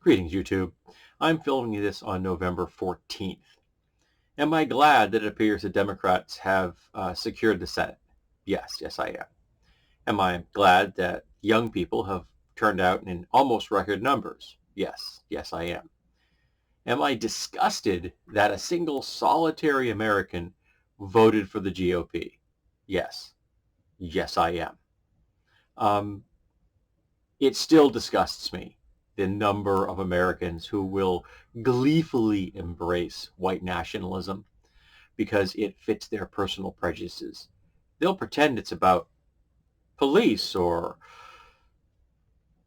Greetings, YouTube. I'm filming this on November 14th. Am I glad that it appears the Democrats have secured the Senate? Yes, I am. Am I glad that young people have turned out in almost record numbers? Yes, I am. Am I disgusted that a single solitary American voted for the GOP? Yes, I am. It still disgusts me, the number of Americans who will gleefully embrace white nationalism because it fits their personal prejudices. They'll pretend it's about police or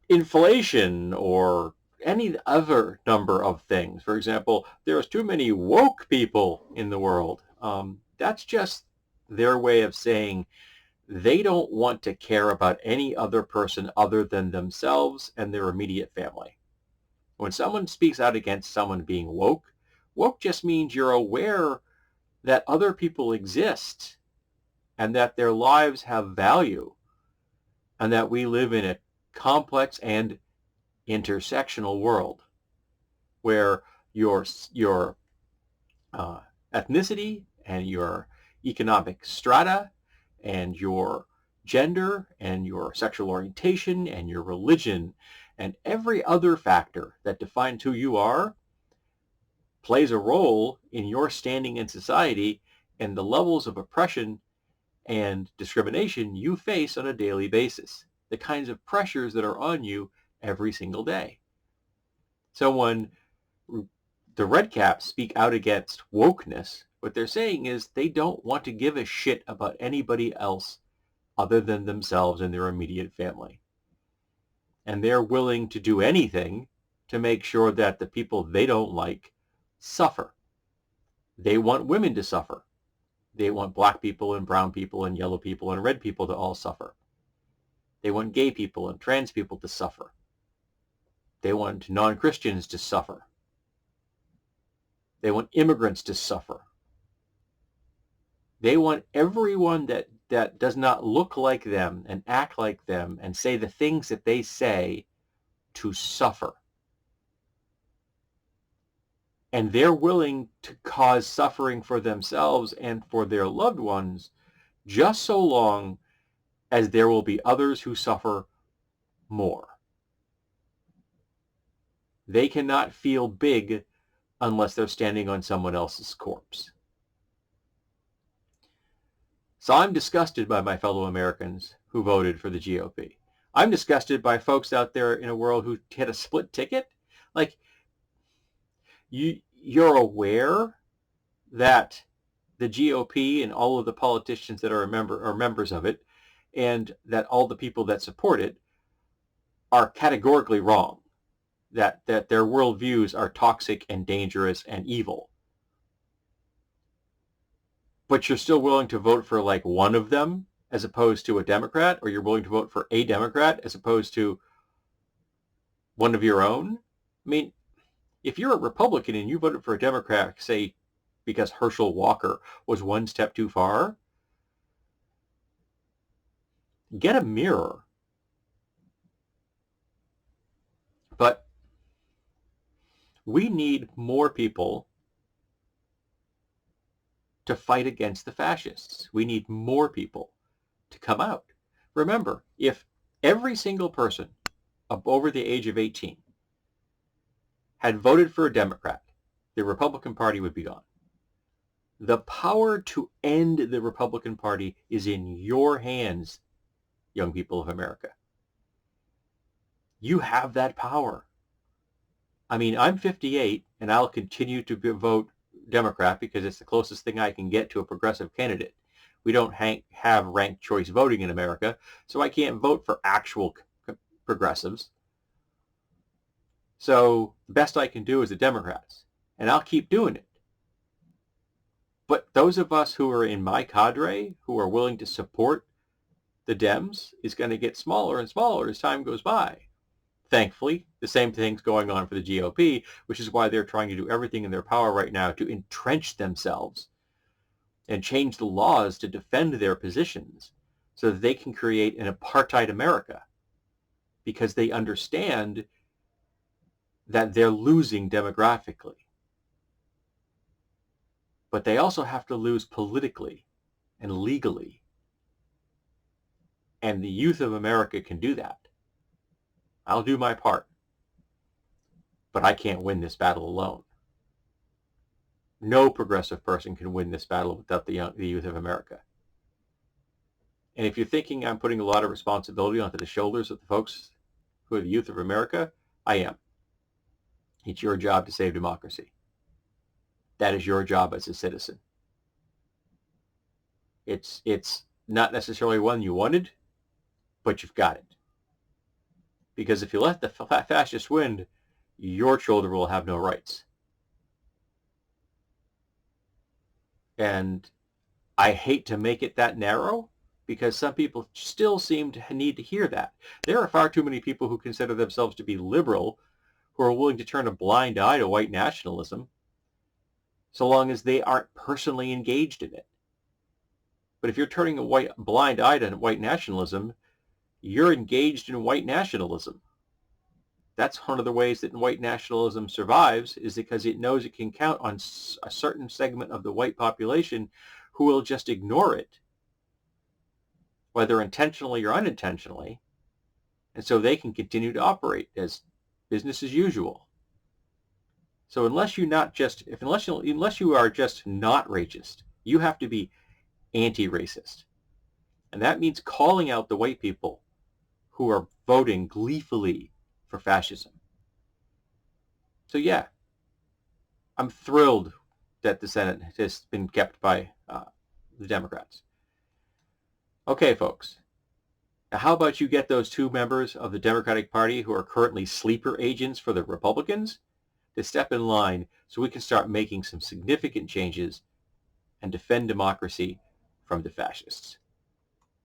inflation or any other number of things. For example, there's too many woke people in the world. That's just their way of saying they don't want to care about any other person other than themselves and their immediate family. When someone speaks out against someone being woke, woke just means you're aware that other people exist and that their lives have value and that we live in a complex and intersectional world where your ethnicity and your economic strata and your gender and your sexual orientation and your religion and every other factor that defines who you are plays a role in your standing in society and the levels of oppression and discrimination you face on a daily basis, the kinds of pressures that are on you every single day. So when the red caps speak out against wokeness, what they're saying is they don't want to give a shit about anybody else other than themselves and their immediate family. And they're willing to do anything to make sure that the people they don't like suffer. They want women to suffer. They want black people and brown people and yellow people and red people to all suffer. They want gay people and trans people to suffer. They want non-Christians to suffer. They want immigrants to suffer. They want everyone that does not look like them and act like them and say the things that they say to suffer. And they're willing to cause suffering for themselves and for their loved ones just so long as there will be others who suffer more. They cannot feel big unless they're standing on someone else's corpse. So I'm disgusted by my fellow Americans who voted for the GOP. I'm disgusted by folks out there in a world who had a split ticket. Like, you're aware that the GOP and all of the politicians that are members of it, and that all the people that support it are categorically wrong, that their worldviews are toxic and dangerous and evil. But you're still willing to vote for like one of them as opposed to a Democrat, or you're willing to vote for a Democrat as opposed to one of your own? I mean, if you're a Republican and you voted for a Democrat, say, because Herschel Walker was one step too far, get a mirror. But we need more people to fight against the fascists. We need more people to come out. Remember, if every single person over the age of 18 had voted for a Democrat, the Republican Party would be gone. The power to end the Republican Party is in your hands, young people of America. You have that power. I mean, I'm 58, and I'll continue to vote Democrat because it's the closest thing I can get to a progressive candidate. We don't have ranked choice voting in America, so I can't vote for actual progressives. So the best I can do is the Democrats, and I'll keep doing it. But those of us who are in my cadre, who are willing to support the Dems, is going to get smaller and smaller as time goes by. Thankfully, the same thing's going on for the GOP, which is why they're trying to do everything in their power right now to entrench themselves and change the laws to defend their positions so that they can create an apartheid America, because they understand that they're losing demographically. But they also have to lose politically and legally. And the youth of America can do that. I'll do my part. But I can't win this battle alone. No progressive person can win this battle without the youth of America. And if you're thinking I'm putting a lot of responsibility onto the shoulders of the folks who are the youth of America, I am. It's your job to save democracy. That is your job as a citizen. It's not necessarily one you wanted, but you've got it. Because if you let the fascists win, your children will have no rights. And I hate to make it that narrow, because some people still seem to need to hear that. There are far too many people who consider themselves to be liberal who are willing to turn a blind eye to white nationalism so long as they aren't personally engaged in it. But if you're turning a blind eye to white nationalism, you're engaged in white nationalism. That's one of the ways that white nationalism survives, is because it knows it can count on a certain segment of the white population who will just ignore it, whether intentionally or unintentionally, and so they can continue to operate as business as usual. So unless you are just not racist, you have to be anti-racist. And that means calling out the white people who are voting gleefully for fascism. So yeah, I'm thrilled that the Senate has been kept by the Democrats. Okay, folks. Now, how about you get those 2 members of the Democratic Party who are currently sleeper agents for the Republicans to step in line so we can start making some significant changes and defend democracy from the fascists.